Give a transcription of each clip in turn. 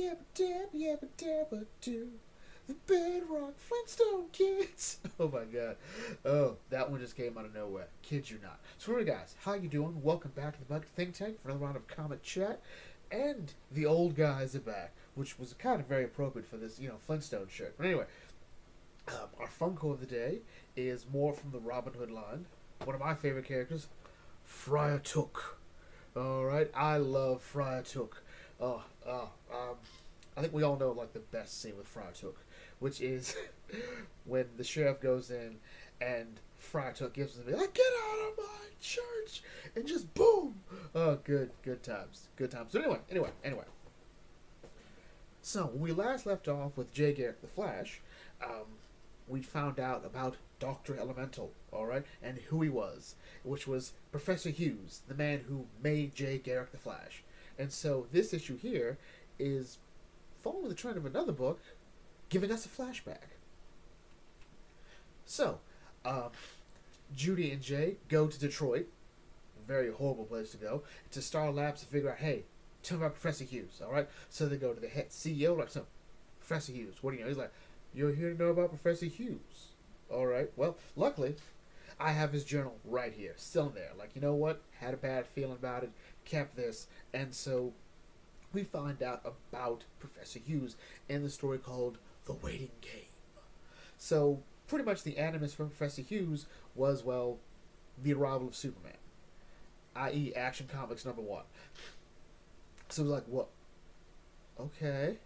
yabba dab, yabba dabba do. The Bedrock Flintstone Kids. Oh my god. Oh, that one just came out of nowhere. Kid you not. So anyway, guys, how you doing? Welcome back to the Bucket Think Tank for another round of comic chat. And the old guys are back, which was kind of very appropriate for this, Flintstone shirt. But anyway, our Funko of the day is more from the Robin Hood line. One of my favorite characters, Friar Tuck. Alright, I love Friar Tuck. I think we all know like the best scene with Friar Tuck, which is when the sheriff goes in and Friar Tuck gives him like, get out of my church, and just boom. Oh, good times. So anyway. So when we last left off with J. Garrick the Flash, we found out about Dr. Elemental, alright, and who he was, which was Professor Hughes, the man who made J. Garrick the Flash. And so this issue here is following the trend of another book, giving us a flashback. So, Judy and Jay go to Detroit, a very horrible place to go, to Star Labs to figure out, hey, tell me about Professor Hughes, alright? So they go to the head CEO, like, so, Professor Hughes, what do you know? He's like, you're here to know about Professor Hughes. Alright, well, luckily, I have his journal right here, still in there. Like, you know what? Had a bad feeling about it, kept this, and so we find out about Professor Hughes in the story called The Waiting Game. So, pretty much the animus for Professor Hughes was, well, the arrival of Superman, i.e. Action Comics #1. So it was like, what? Okay.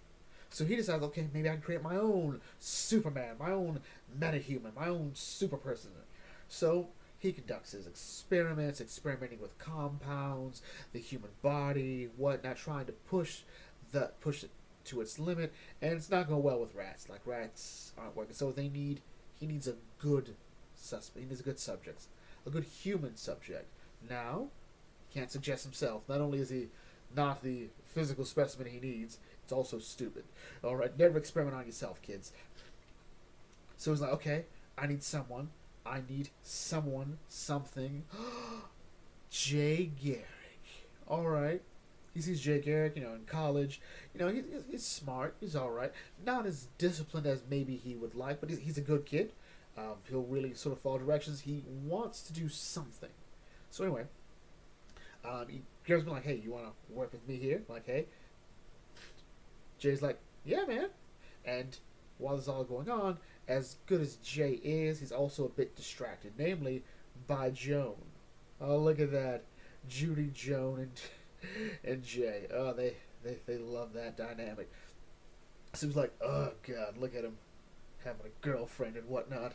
So he decides, okay, maybe I can create my own Superman, my own metahuman, my own super person. So he conducts his experiments, experimenting with compounds, the human body, whatnot, trying to push it to its limit, and it's not going well with rats. Like, rats aren't working, so he needs a good suspect. He needs a good subject, a good human subject. Now, he can't suggest himself. Not only is he not the physical specimen he needs, it's also stupid. All right, never experiment on yourself, kids. So he's like, okay, I need someone, something. Jay Garrick. All right. He sees Jay Garrick, in college. He's smart. He's all right. Not as disciplined as maybe he would like, but he's a good kid. He'll really sort of follow directions. He wants to do something. So anyway, Garrick's been like, hey, you want to work with me here? Like, hey. Jay's like, yeah, man. And while this is all going on, as good as Jay is, he's also a bit distracted, namely by Joan. Oh, look at that. Judy, Joan, and Jay. Oh, they love that dynamic. So he's like, oh, God, look at him having a girlfriend and whatnot.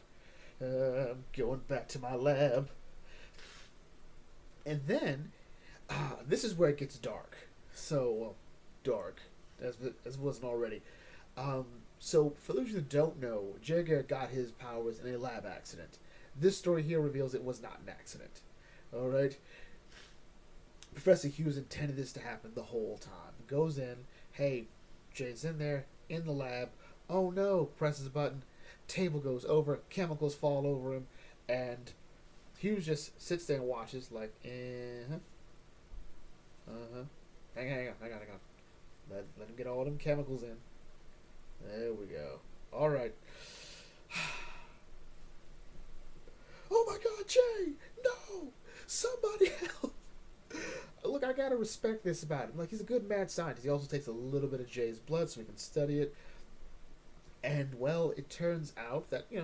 I'm going back to my lab. And then, this is where it gets dark. So, well, dark, as it wasn't already. So, for those of you that don't know, Jay Garrick got his powers in a lab accident. This story here reveals it was not an accident. Alright? Professor Hughes intended this to happen the whole time. Goes in, hey, Jay's in there, in the lab. Oh no, presses a button, table goes over, chemicals fall over him, and Hughes just sits there and watches like, Hang on. Let him get all them chemicals in. There we go. Alright. Oh my God, Jay! No! Somebody help! Look, I gotta respect this about him. Like, he's a good mad scientist. He also takes a little bit of Jay's blood so we can study it. And, well, it turns out that, we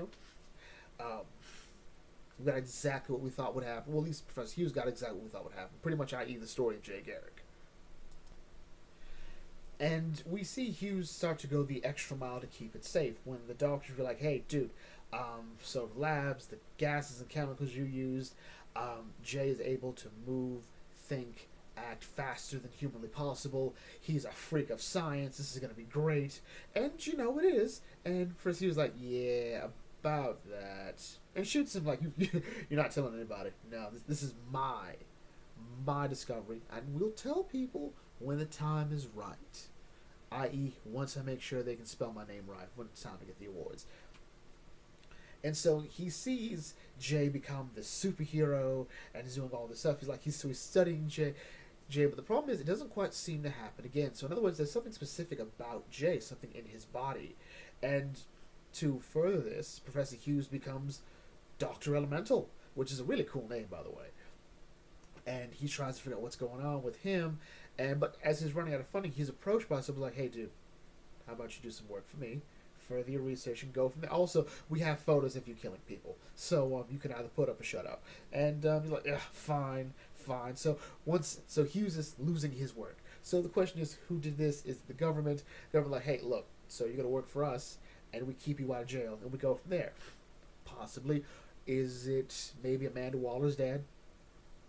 got exactly what we thought would happen. Well, at least Professor Hughes got exactly what we thought would happen. Pretty much, i.e. the story of Jay Garrick. And we see Hughes start to go the extra mile to keep it safe when the doctors were like, hey, dude, so the labs, the gases and chemicals you used, Jay is able to move, think, act faster than humanly possible. He's a freak of science. This is going to be great. And it is. And first he was like, yeah, about that. And shoots him like, you're not telling anybody. No, this is my discovery. And we'll tell people when the time is right. I.e., once I make sure they can spell my name right when it's time to get the awards. And so he sees Jay become the superhero and he's doing all this stuff. He's studying Jay. Jay, but the problem is it doesn't quite seem to happen again. So in other words, there's something specific about Jay, something in his body. And to further this, Professor Hughes becomes Dr. Elemental, which is a really cool name, by the way. And he tries to figure out what's going on with him. But as he's running out of funding, he's approached by someone like, hey, dude, how about you do some work for me? Further your research and go from there. Also, we have photos of you killing people. So you can either put up or shut up. And he's like, yeah, fine. So Hughes is losing his work. So the question is, who did this? Is it the government? The government like, hey, look, so you're going to work for us, and we keep you out of jail, and we go from there. Possibly. Is it maybe Amanda Waller's dad?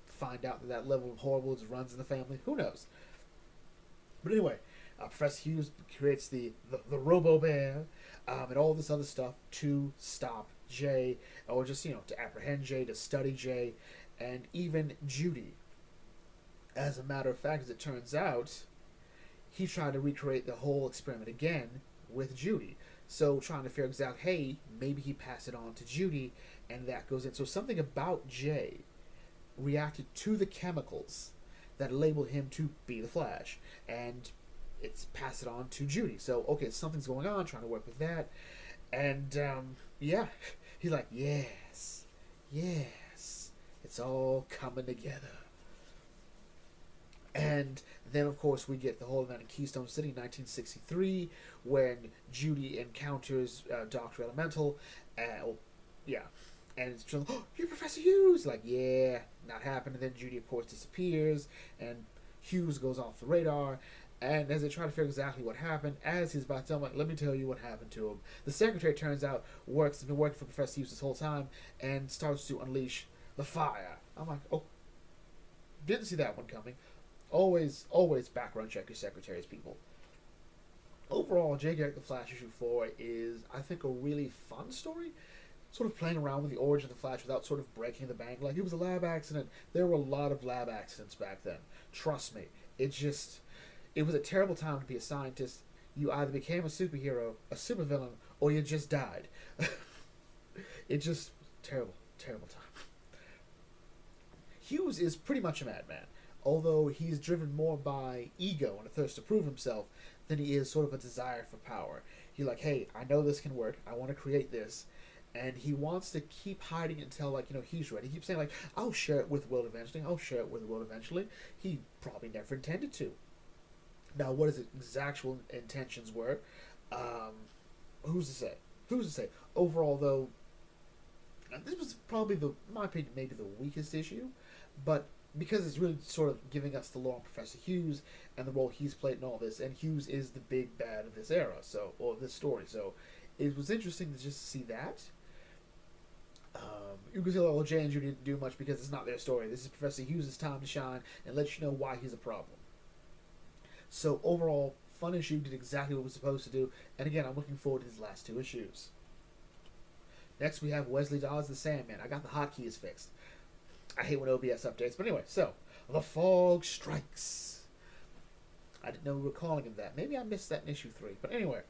Find out that level of horrible runs in the family. Who knows? But anyway, Professor Hughes creates the Robo-Bear and all this other stuff to stop Jay, or just, to apprehend Jay, to study Jay, and even Judy. As a matter of fact, as it turns out, he tried to recreate the whole experiment again with Judy. So trying to figure out, hey, maybe he passed it on to Judy, and that goes in. So something about Jay reacted to the chemicals that labeled him to be the Flash, and it's passed it on to Judy. So okay, something's going on, trying to work with that, and he's like, yes, it's all coming together. And then, of course, we get the whole event in Keystone City, 1963, when Judy encounters Dr. Elemental. And it's just, oh, you're Professor Hughes! Like, yeah, not happening. Then Judy, of course, disappears, and Hughes goes off the radar. And as they try to figure exactly what happened, as he's about to tell them, like, let me tell you what happened to him. The secretary, turns out, has been working for Professor Hughes this whole time, and starts to unleash the fire. I'm like, oh, didn't see that one coming. Always background check your secretaries, people. Overall, Jay Garrick the Flash issue 4 is, I think, a really fun story. Sort of playing around with the origin of the Flash without sort of breaking the bank. Like, it was a lab accident. There were a lot of lab accidents back then. Trust me. It was a terrible time to be a scientist. You either became a superhero, a supervillain, or you just died. It just, terrible time. Hughes is pretty much a madman. Although he's driven more by ego and a thirst to prove himself than he is sort of a desire for power. He's like, hey, I know this can work. I want to create this. And he wants to keep hiding it until, he's ready. He keeps saying, I'll share it with the world eventually. He probably never intended to. Now, what his actual intentions were, who's to say? Overall, though, this was probably, in my opinion, maybe the weakest issue. But because it's really sort of giving us the lore on Professor Hughes and the role he's played in all this, and Hughes is the big bad of this era, or this story. So it was interesting to just see that. You can say, well, Jay and Judy didn't do much because it's not their story. This is Professor Hughes' time to shine and let you know why he's a problem. So overall, fun issue, did exactly what it was supposed to do, and again, I'm looking forward to these last 2 issues. Next, we have Wesley Dodds the Sandman. I got the hotkeys fixed. I hate when OBS updates, but anyway, so, The Fog Strikes. I didn't know we were calling him that. Maybe I missed that in issue 3, but anyway.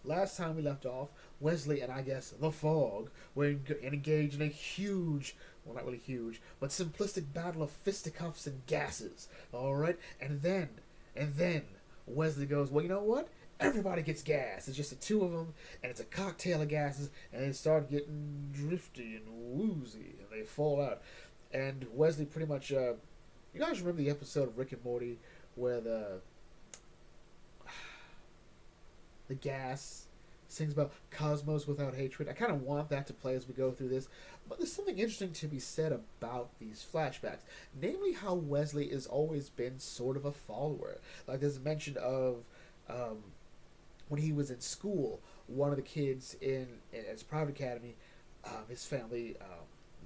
Last time we left off, Wesley and, I guess, The Fog were engaged in a huge, well, not really huge, but simplistic battle of fisticuffs and gases, alright? And then, Wesley goes, well, you know what? Everybody gets gas. It's just the 2 of them, and it's a cocktail of gases, and they start getting drifty and woozy, and they fall out. And Wesley pretty much, you guys remember the episode of Rick and Morty where the gas sings about cosmos without hatred? I kind of want that to play as we go through this, but there's something interesting to be said about these flashbacks, namely how Wesley has always been sort of a follower. Like there's a mention of when he was in school, one of the kids in his private academy, his family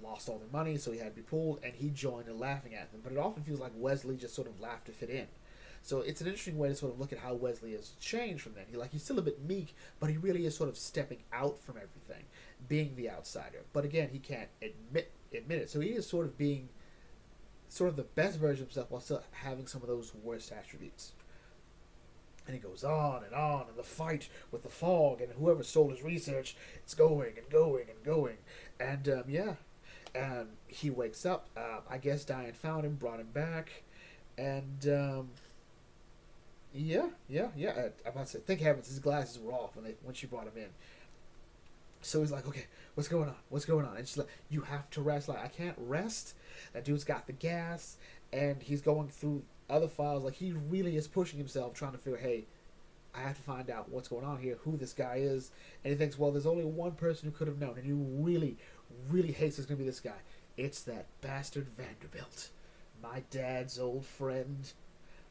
lost all their money, so he had to be pulled, and he joined in laughing at them. But it often feels like Wesley just sort of laughed to fit in. So it's an interesting way to sort of look at how Wesley has changed from then. He's still a bit meek, but he really is sort of stepping out from everything, being the outsider. But again, he can't admit it. So he is sort of being sort of the best version of himself while still having some of those worst attributes. And he goes on, and the fight with the fog, and whoever stole his research, it's going and going and going. And he wakes up. I guess Diane found him, brought him back, And yeah. I'm about to say, thank heavens his glasses were off when she brought him in. So he's like, okay, what's going on? What's going on? And she's like, you have to rest. Like, I can't rest. That dude's got the gas, and he's going through other files. Like, he really is pushing himself, trying to figure, hey, I have to find out what's going on here, who this guy is. And he thinks, well, there's only one person who could have known, and he really, really hates it's going to be this guy. It's that bastard Vanderbilt, my dad's old friend.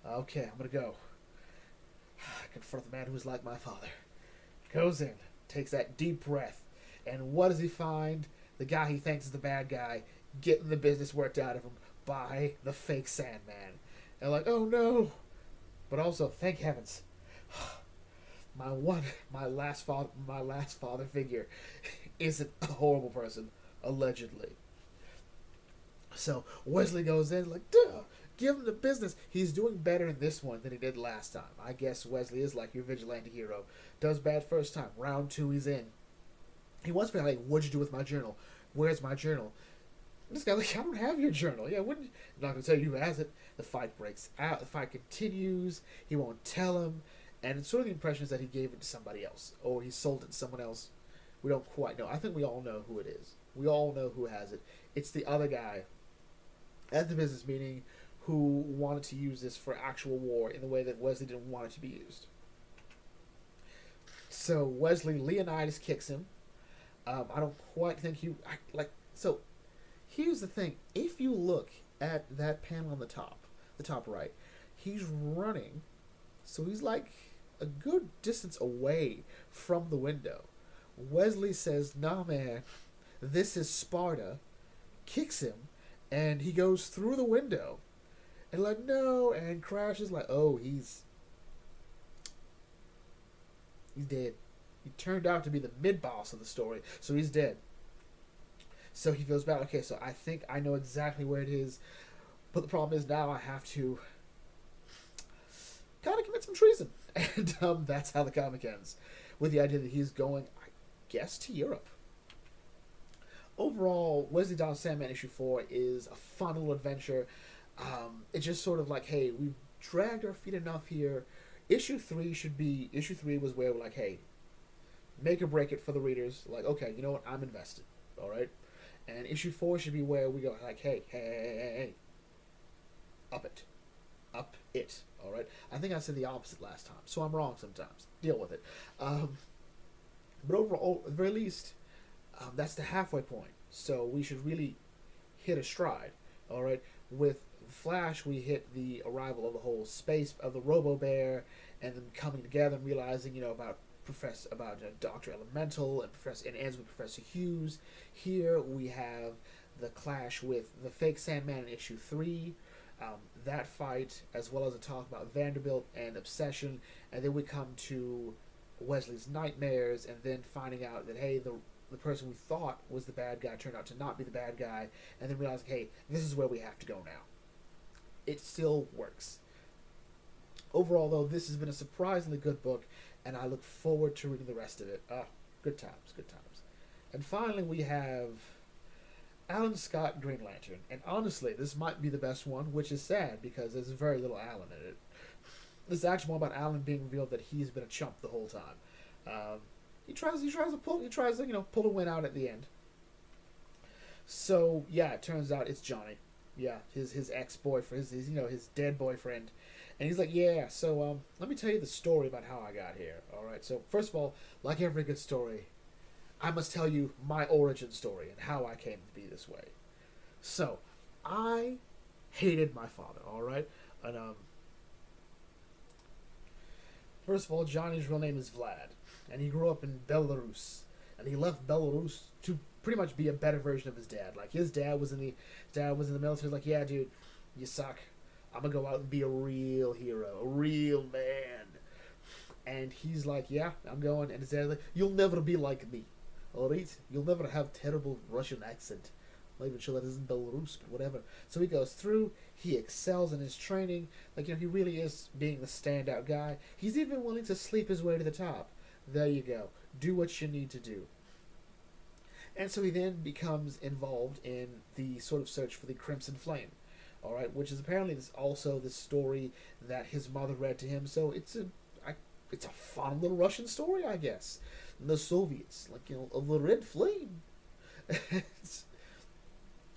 Okay, I'm going to go. Confront the man who was like my father. Goes in, takes that deep breath, and what does he find? The guy he thinks is the bad guy getting the business worked out of him by the fake Sandman. And like, oh no! But also, thank heavens, my last father figure isn't a horrible person, allegedly. So Wesley goes in like, duh, give him the business. He's doing better in this one than he did last time. I guess Wesley is like your vigilante hero. Does bad first time. Round 2, he's in. He wants to be like, what'd you do with my journal? Where's my journal? This guy's like, I don't have your journal. Yeah, wouldn't? I'm not going to tell you who has it. The fight breaks out. The fight continues. He won't tell him. And it's sort of the impression is that he gave it to somebody else. Or he sold it to someone else. We don't quite know. I think we all know who it is. We all know who has it. It's the other guy at the business meeting who wanted to use this for actual war in the way that Wesley didn't want it to be used. So Wesley, Leonidas kicks him. I don't quite think so here's the thing. If you look at that panel on the top right, he's running. So he's like a good distance away from the window. Wesley says, nah, man, this is Sparta. Kicks him, and he goes through the window. And like, no, and crashes like, oh, he's dead. He turned out to be the mid-boss of the story, so he's dead. So he feels bad. Okay, so I think I know exactly where it is, but the problem is now I have to kind of commit some treason. And that's how the comic ends, with the idea that he's going, I guess, to Europe. Overall, Wesley Donald's Sandman issue 4 is a fun little adventure. It's just sort of like, hey, we've dragged our feet enough here. Issue 3 was where we're like, hey, make or break it for the readers. Like, okay, you know what? I'm invested. All right? And issue 4 should be where we go, like, hey. Up it. All right? I think I said the opposite last time, so I'm wrong sometimes. Deal with it. But overall, at the very least, that's the halfway point. So we should really hit a stride. All right? With Flash, we hit the arrival of the whole space of the Robo Bear, and then coming together and realizing, about Dr. Elemental and ends with Professor Hughes. Here we have the clash with the fake Sandman in issue 3. That fight, as well as a talk about Vanderbilt and Obsession, and then we come to Wesley's nightmares, and then finding out that, hey, the person we thought was the bad guy turned out to not be the bad guy, and then realizing, hey, this is where we have to go now. It still works. Overall, though, this has been a surprisingly good book, and I look forward to reading the rest of it. Good times. And finally, we have Alan Scott, Green Lantern. And honestly, this might be the best one, which is sad, because there's very little Alan in it. This is actually more about Alan being revealed that he's been a chump the whole time. He tries to pull a win out at the end. So yeah, it turns out it's Johnny. Yeah, his ex-boyfriend, his dead boyfriend. And he's like, yeah, so let me tell you the story about how I got here. All right. So first of all, like every good story, I must tell you my origin story and how I came to be this way. So I hated my father. All right, and first of all, Johnny's real name is Vlad, and he grew up in Belarus, and he left Belarus to pretty much be a better version of his dad. Like his dad was in the military. Like, yeah, dude, you suck. I'm gonna go out and be a real hero, a real man. And he's like, yeah, I'm going. And his dad's like, you'll never be like me, all right? You'll never have terrible Russian accent. I'm not even sure that isn't Belarus, but whatever. So he goes through. He excels in his training. Like, he really is being the standout guy. He's even willing to sleep his way to the top. There you go. Do what you need to do. And so he then becomes involved in the sort of search for the Crimson Flame. All right, which is apparently also the story that his mother read to him. So it's a fun little Russian story, I guess. And the Soviets, like of the Red Flame.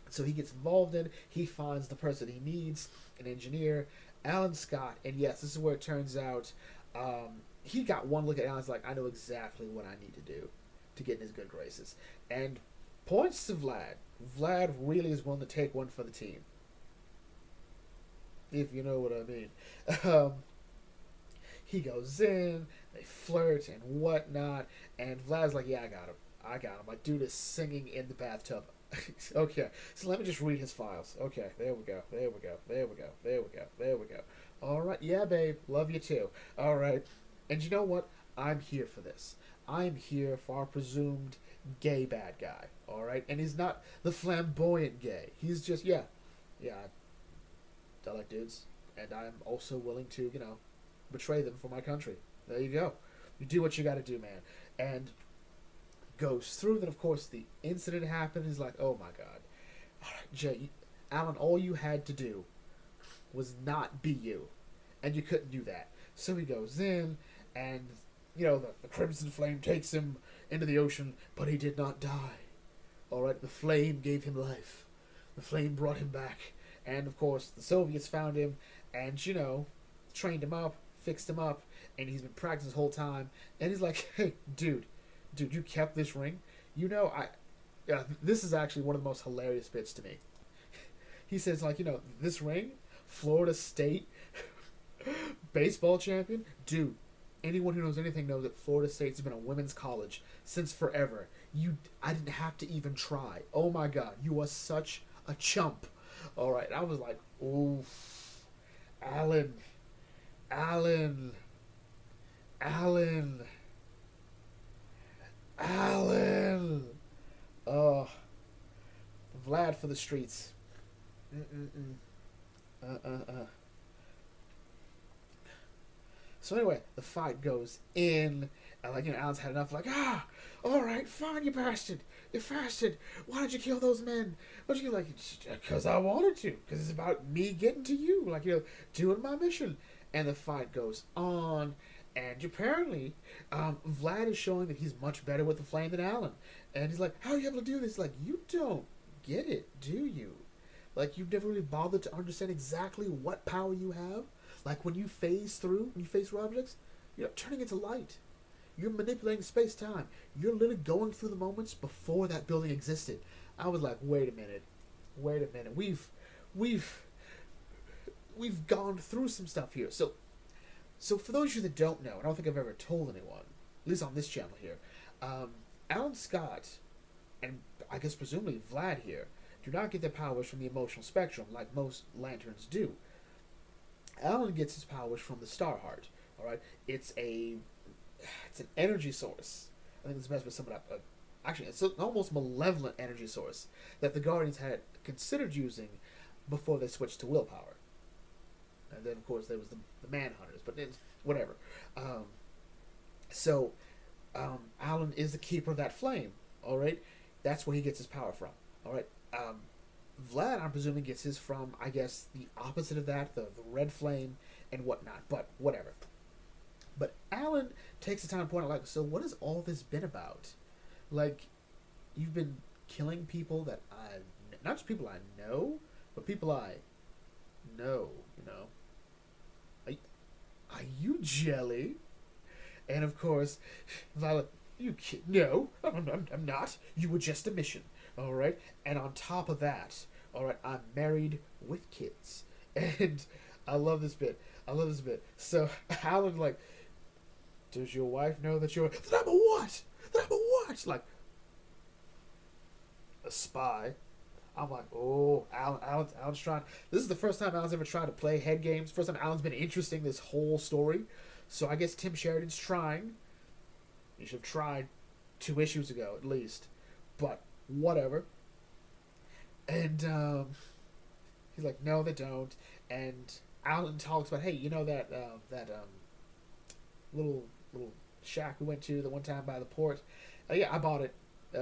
So he gets involved in. He finds the person he needs, an engineer, Alan Scott, and yes, this is where it turns out. He got one look at Alan's like, I know exactly what I need to do to get in his good graces, and points to Vlad. Vlad really is willing to take one for the team, if you know what I mean. Um, he goes in, they flirt and whatnot, and Vlad's like, yeah, I got him. I got him. Like, dude is singing in the bathtub. Okay, so let me just read his files. Okay, there we go. There we go. There we go. There we go. There we go. All right, yeah, babe, love you too. All right, and you know what? I'm here for this. I'm here for our presumed gay bad guy. All right, and he's not the flamboyant gay. He's just yeah. I like dudes, and I'm also willing to betray them for my country. There you go. You do what you got to do, man. And goes through. Then, of course, the incident happened. He's like, oh my god. All right, Jay, Alan, all you had to do was not be you. And you couldn't do that. So he goes in, and, the Crimson Flame takes him into the ocean, but he did not die. All right, the flame gave him life. The flame brought him back. And, of course, the Soviets found him and, trained him up, fixed him up, and he's been practicing this whole time. And he's like, hey, dude, you kept this ring? This is actually one of the most hilarious bits to me. He says, this ring, Florida State baseball champion? Dude, anyone who knows anything knows that Florida State's been a women's college since forever. I didn't have to even try. Oh my god, you are such a chump. All right, I was like, oof, Alan, Alan, oh, Vlad for the streets. So anyway, the fight goes in, and Alan's had enough. Like, all right, fine, you bastard, you fasted. Why did you kill those men? Why'd you because I wanted to, because it's about me getting to you, doing my mission. And the fight goes on, and apparently, Vlad is showing that he's much better with the flame than Alan. And he's like, how are you able to do this? Like, you don't get it, do you? Like, you've never really bothered to understand exactly what power you have. Like, when you phase through objects, you're turning into light. You're manipulating space-time. You're literally going through the moments before that building existed. I was like, wait a minute. We've gone through some stuff here. So for those of you that don't know, I don't think I've ever told anyone, at least on this channel here, Alan Scott, and I guess presumably Vlad here, do not get their powers from the emotional spectrum like most lanterns do. Alan gets his powers from the Star Heart. All right, it's an energy source. I think it's the best way to sum it up. Actually, it's an almost malevolent energy source that the Guardians had considered using before they switched to willpower. And then, of course, there was the Manhunters, but it's whatever. Alan is the keeper of that flame. All right, that's where he gets his power from. All right. Vlad, I'm presuming, gets his from, I guess, the opposite of that, the red flame and whatnot, but whatever. But Alan takes the time to point out, so what has all this been about? Like, you've been killing people that not just people I know, but people I know, Are you jelly? And of course, Violet, you kid, no, I'm not. You were just a mission. All right, and on top of that, all right, I'm married with kids, and I love this bit. So Alan, does your wife know that you're that I'm a what? That I'm a what? Like a spy. I'm like, oh, Alan's trying. This is the first time Alan's ever tried to play head games. First time Alan's been interested in this whole story. So I guess Tim Sheridan's trying. He should have tried 2 issues ago at least, but. Whatever. And he's like, no, they don't. And Alan talks about, hey, that little shack we went to the one time by the port. Yeah, I bought it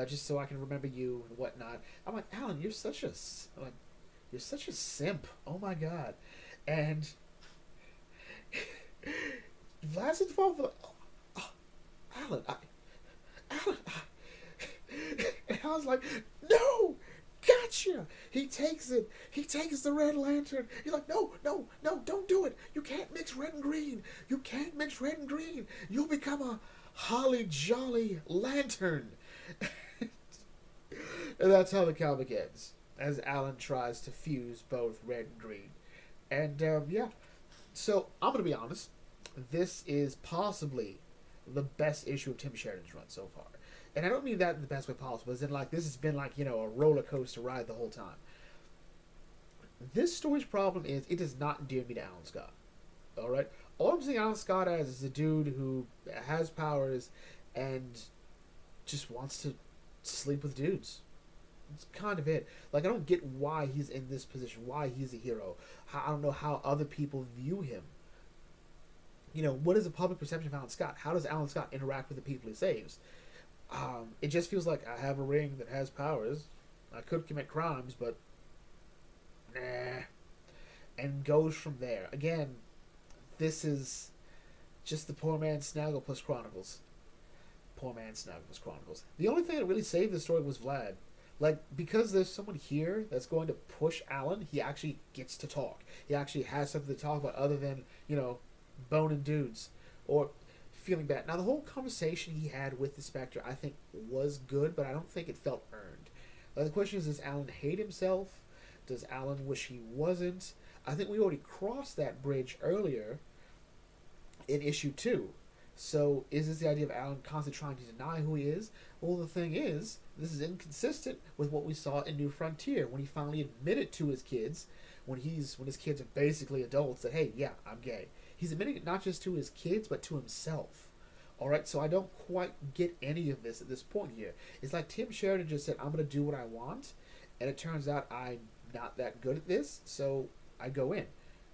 just so I can remember you and whatnot. I'm like, Alan, you're such a You're such a simp. Oh my god. And Vlad's involved with, oh, Alan, Alan, and I was like, no, gotcha. He takes it. He takes the red lantern. He's like, no, no, no, don't do it. You can't mix red and green. You can't mix red and green. You'll become a holly jolly lantern. And that's how the comic ends, as Alan tries to fuse both red and green. And yeah, so I'm gonna be honest. This is possibly the best issue of Tim Sheridan's run so far. And I don't mean that in the best way possible, as in like this has been like, a roller coaster ride the whole time. This story's problem is it does not endear me to Alan Scott. Alright? All I'm seeing Alan Scott as is a dude who has powers and just wants to sleep with dudes. It's kind of it. Like, I don't get why he's in this position, why he's a hero. I don't know how other people view him. What is the public perception of Alan Scott? How does Alan Scott interact with the people he saves? It just feels like I have a ring that has powers. I could commit crimes, but nah. And goes from there. Again, this is just the Poor Man's Snagglepuss Chronicles. Poor Man's Snagglepuss Chronicles. The only thing that really saved the story was Vlad. Like, because there's someone here that's going to push Alan, he actually gets to talk. He actually has something to talk about other than, boning dudes. Or feeling bad. Now, the whole conversation he had with the Spectre, I think, was good, but I don't think it felt earned. Like, the question is, does Alan hate himself? Does Alan wish he wasn't? I think we already crossed that bridge earlier in issue 2. So, is this the idea of Alan constantly trying to deny who he is? Well, the thing is, this is inconsistent with what we saw in New Frontier, when he finally admitted to his kids, when his kids are basically adults, that, hey, yeah, I'm gay. He's admitting it not just to his kids, but to himself. Alright, so I don't quite get any of this at this point here. It's like Tim Sheridan just said, I'm going to do what I want, and it turns out I'm not that good at this, so I go in.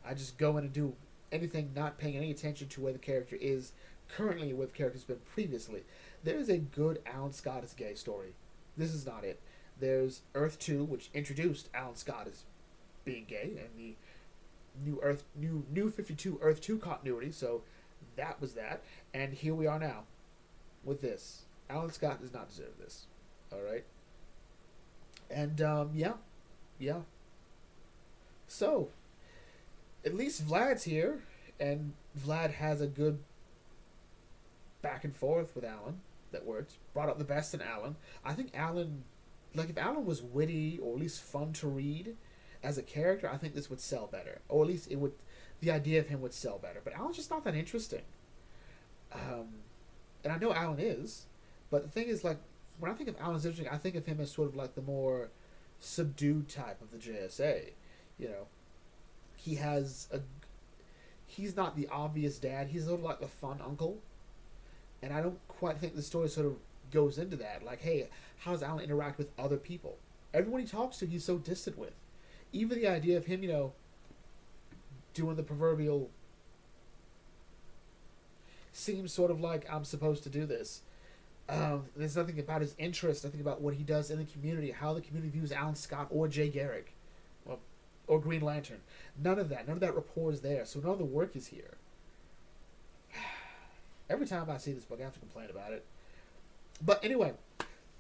I just go in and do anything, not paying any attention to where the character is currently and where the character's been previously. There is a good Alan Scott is gay story. This is not it. There's Earth 2, which introduced Alan Scott as being gay, and the New 52 Earth 2 continuity, so that was that. And here we are now with this. Alan Scott does not deserve this. Alright? And, yeah. So, at least Vlad's here, and Vlad has a good back and forth with Alan that works. Brought up the best in Alan. I think Alan, like, if Alan was witty, or at least fun to read as a character, I think this would sell better. Or at least the idea of him would sell better. But Alan's just not that interesting. And I know Alan is, but the thing is, like, when I think of Alan as interesting, I think of him as sort of like the more subdued type of the JSA. He's not the obvious dad. He's sort of like the fun uncle. And I don't quite think the story sort of goes into that. Like, hey, how does Alan interact with other people? Everyone he talks to, he's so distant with. Even the idea of him, doing the proverbial, seems sort of like, I'm supposed to do this. There's nothing about his interest, nothing about what he does in the community, how the community views Alan Scott or Jay Garrick, or Green Lantern. None of that rapport is there, so none of the work is here. Every time I see this book, I have to complain about it. But anyway,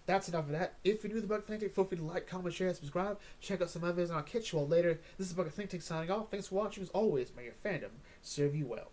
that's enough of that. If you're new to the Book Think Tank, feel free to like, comment, share, and subscribe. Check out some others, and I'll catch you all later. This is the Book Think Tank signing off. Thanks for watching. As always, may your fandom serve you well.